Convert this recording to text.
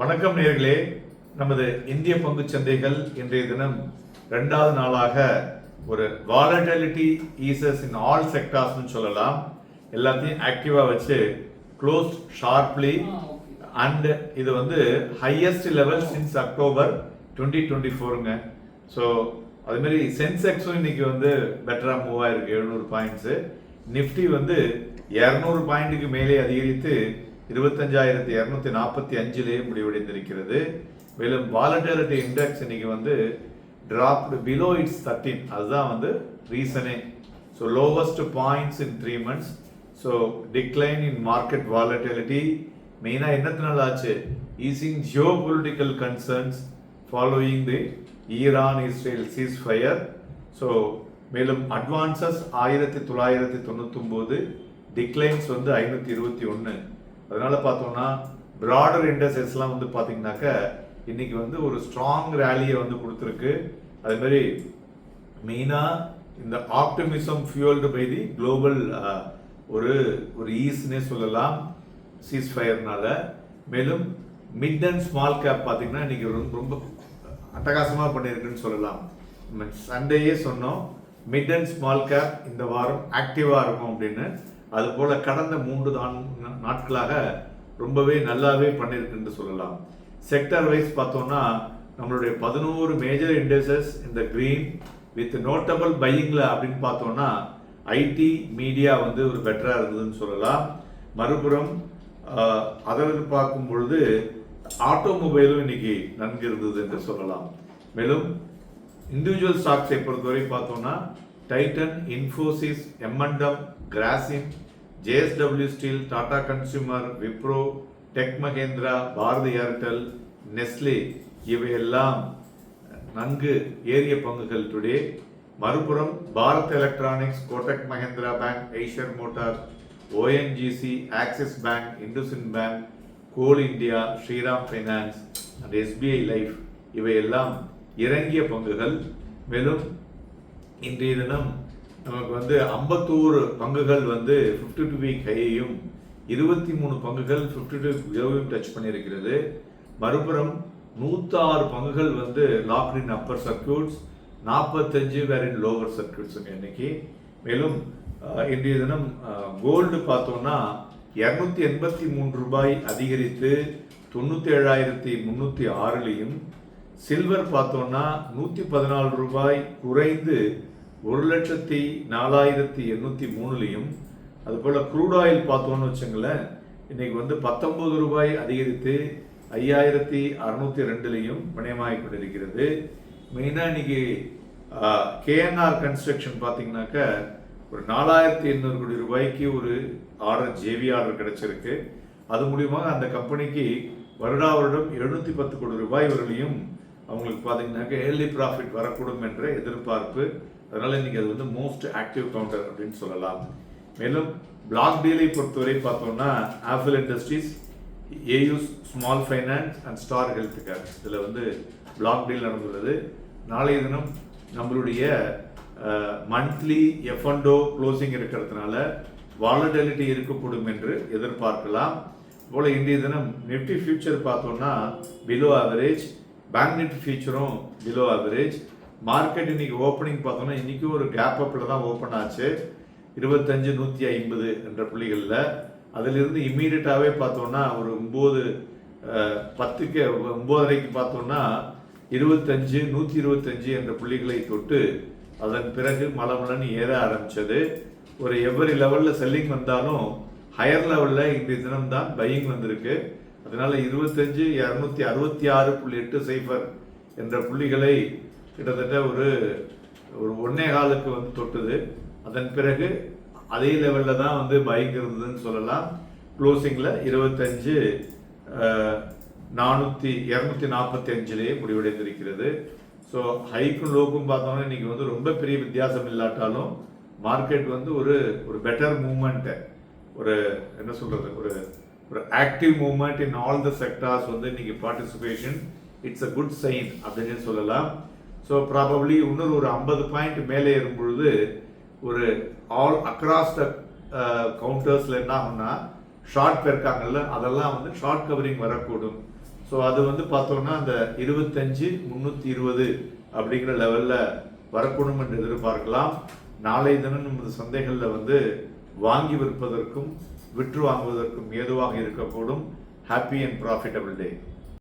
வணக்கம் நேயர்களே. நமது இந்திய பங்குச் சந்தைகள் இன்றைய தினம் இரண்டாவது நாளாக ஒரு வாலட்டிலிட்டி ஈசஸ் இன் ஆல் செக்டார்ஸ்னு சொல்லலாம். எல்லாத்தையும் ஆக்டிவா வச்சு க்ளோஸ்ட் ஷார்ப்லி அண்ட் இது வந்து ஹையஸ்ட் லெவல் சின்ஸ் அக்டோபர் 2024ங்க. ஸோ அதுமாரி சென்செக்ஸும் இன்னைக்கு வந்து பெட்டரா மூவ் ஆயிருக்கு 700 பாயிண்ட்ஸு. நிஃப்டி வந்து 200 பாயிண்ட்டுக்கு மேலே அதிகரித்து 25,245 முடிவடைந்திருக்கிறது. மேலும் வாலட்டிலிட்டி இண்டெக்ஸ் இன்னைக்கு வந்து டிராப்டு பிலோ இட்ஸ் 13. அதுதான் வந்து ரீசனே. So lowest points in 3 months. So decline in market volatility மெயினாக என்னத்தினால ஆச்சு? Easing geopolitical concerns following the Iran Israel ceasefire. So மேலும் அட்வான்சஸ் 1999, டிக்ளைன்ஸ் வந்து 521. அதனால பார்த்தோம்னா பிராடர் இண்டஸ்ட்ரீஸ்லாம் வந்து பார்த்தீங்கன்னாக்க இன்னைக்கு வந்து ஒரு ஸ்ட்ராங் ரேலியை வந்து கொடுத்துருக்கு. அதே மாதிரி மெயினாக இந்த optimism fuelled by the global ஒரு ஈஸ்னே சொல்லலாம் சீஸ் ஃபயர்னால. மேலும் மிட் அண்ட் ஸ்மால் கேப் பார்த்தீங்கன்னா இன்னைக்கு ரொம்ப அட்டகாசமாக பண்ணியிருக்குன்னு சொல்லலாம். சண்டேயே சொன்னோம் மிட் அண்ட் ஸ்மால் கேப் இந்த வாரம் ஆக்டிவாக இருக்கும் அப்படின்னு. அது போல கடந்த 3 நாட்களாக ரொம்பவே நல்லாவே பண்ணியிருக்குன்னு சொல்லலாம். செக்டர் வைஸ் பார்த்தோம்னா நம்மளுடைய 11 மேஜர் இண்டஸ்ட்ரீஸ் இந்த கிரீன் வித் நோட்டபிள் பையிங்ல அப்படின்னு பார்த்தோம்னா ஐடி மீடியா வந்து ஒரு பெட்டரா இருந்ததுன்னு சொல்லலாம். மறுபுறம் அதற்கு பார்க்கும் பொழுது ஆட்டோமொபைலும் இன்னைக்கு நன்கு இருந்தது என்று சொல்லலாம். மேலும் இண்டிவிஜுவல் ஸ்டாக்ஸை பொறுத்தவரை பார்த்தோம்னா Titan, Infosys, M&M, Grasim, JSW steel, Tata consumer, Wipro, tech Mahindra, Bharti Airtel, Nestle இவையெல்லாம் நன்கு ஏறிய பங்குகள் டுடே. மறுபுறம் Bharat electronics, Kotak Mahindra bank, Eicher motor, ONGC, Axis bank, IndusInd bank, coal India, Shriram finance and SBI life இவையெல்லாம் இறங்கிய பங்குகள். மேலும் இன்றைய தினம் நமக்கு வந்து 51 பங்குகள் வந்து 52 வீக் ஹையையும் 23 பங்குகள் 52 லோவையும் டச் பண்ணியிருக்கிறது. மறுபுறம் 106 பங்குகள் வந்து locked in upper circuits, 45 were in lower சர்க்கியூட்ஸுங்க இன்னைக்கு. மேலும் இன்றைய தினம் கோல்டு பார்த்தோம்னா 283 ரூபாய் அதிகரித்து 97,306லையும், சில்வர் பார்த்தோம்னா 114 ரூபாய் குறைந்து 1,04,803லையும், அதுபோல் க்ரூட் ஆயில் பார்த்தோன்னு வச்சுங்களேன் இன்னைக்கு வந்து 19 ரூபாய் அதிகரித்து 5,602லையும் வினயமாகி கொண்டிருக்கிறது. மெயினாக இன்னைக்கு KNR கன்ஸ்ட்ரக்ஷன் பார்த்தீங்கன்னாக்க ஒரு 4,800 கோடி ரூபாய்க்கு ஒரு ஆர்டர் JV ஆர்டர் கிடைச்சிருக்கு. அது மூலியமாக அந்த கம்பெனிக்கு வருடம் 710 கோடி ரூபாய் வரலையும் அவங்களுக்கு பார்த்தீங்கன்னாக்க ஏர்லி ப்ராஃபிட் வரக்கூடும் என்ற எதிர்பார்ப்பு. அதனால இன்னைக்கு அது வந்து மோஸ்ட் ஆக்டிவ் கவுண்டர் அப்படின்னு சொல்லலாம். மேலும் பிளாக் டீலை பொறுத்தவரை பார்த்தோம்னா Apple industries, AU small finance and Star Health care இதில் வந்து பிளாக் டீல் நடந்துள்ளது. நாளைய தினம் நம்மளுடைய மந்த்லி F&O க்ளோசிங் இருக்கிறதுனால வாலட்டிலிட்டி இருக்கக்கூடும் என்று எதிர்பார்க்கலாம். போல இன்றைய தினம் நிஃப்டி ஃபியூச்சர் பார்த்தோம்னா பிலோ ஆவரேஜ், பேங்க் நிஃப்டி ஃபியூச்சரும் பிலோ ஆவரேஜ். மார்க்கெட் இன்னைக்கு ஓப்பனிங் பார்த்தோம்னா இன்னைக்கு ஒரு கேப் அப்பில் தான் ஓப்பன் ஆச்சு 25,150 என்ற புள்ளிகளில். அதிலிருந்து இம்மீடியட்டாகவே பார்த்தோம்னா ஒரு 9:10க்கு பார்த்தோம்னா 125 என்ற புள்ளிகளை தொட்டு அதன் பிறகு மலமலன்னு ஏற ஆரம்பிச்சது. ஒரு எவ்வரி லெவலில் செல்லிங் வந்தாலும் ஹையர் லெவலில் இன்றைய தினம் தான் பையிங் வந்திருக்கு. அதனால 25,266.80 என்ற புள்ளிகளை கிட்டத்தட்ட ஒரு 1.25க்கு வந்து தொட்டுது. அதன் பிறகு அதே லெவலில் தான் வந்து பையிங் இருந்ததுன்னு சொல்லலாம். க்ளோசிங்கில் 25,245 முடிவடைந்திருக்கிறது. ஸோ ஹைக்கும் லோக்கும் பார்த்தோம்னா இன்னைக்கு வந்து ரொம்ப பெரிய வித்தியாசம் இல்லாட்டாலும் மார்க்கெட் வந்து ஒரு பெட்டர் மூவ்மெண்ட்டு, ஒரு என்ன சொல்றது, ஒரு active movement in all the sectors வந்து இன்னைக்கு participation it's a good sign அப்படின்னு சொல்லலாம். ஸோ ப்ராபப்ளி இன்னொரு ஒரு 50 பாயிண்ட் மேலே ஏறும் பொழுது ஒரு ஆல் அக்ராஸ் த கவுண்டர்ஸில் என்ன ஆகும்னா ஷார்ட் போயிருக்காங்கல்ல அதெல்லாம் வந்து ஷார்ட் கவரிங் வரக்கூடும். ஸோ அது வந்து பார்த்தோம்னா அந்த 25,320 அப்படிங்கிற லெவலில் வரக்கூடும் என்று எதிர்பார்க்கலாம். நாளை தினம் நமது சந்தைகளில் வந்து வாங்கி விற்பதற்கும் விற்று வாங்குவதற்கும் ஏதுவாக இருக்கக்கூடும். Happy and profitable day.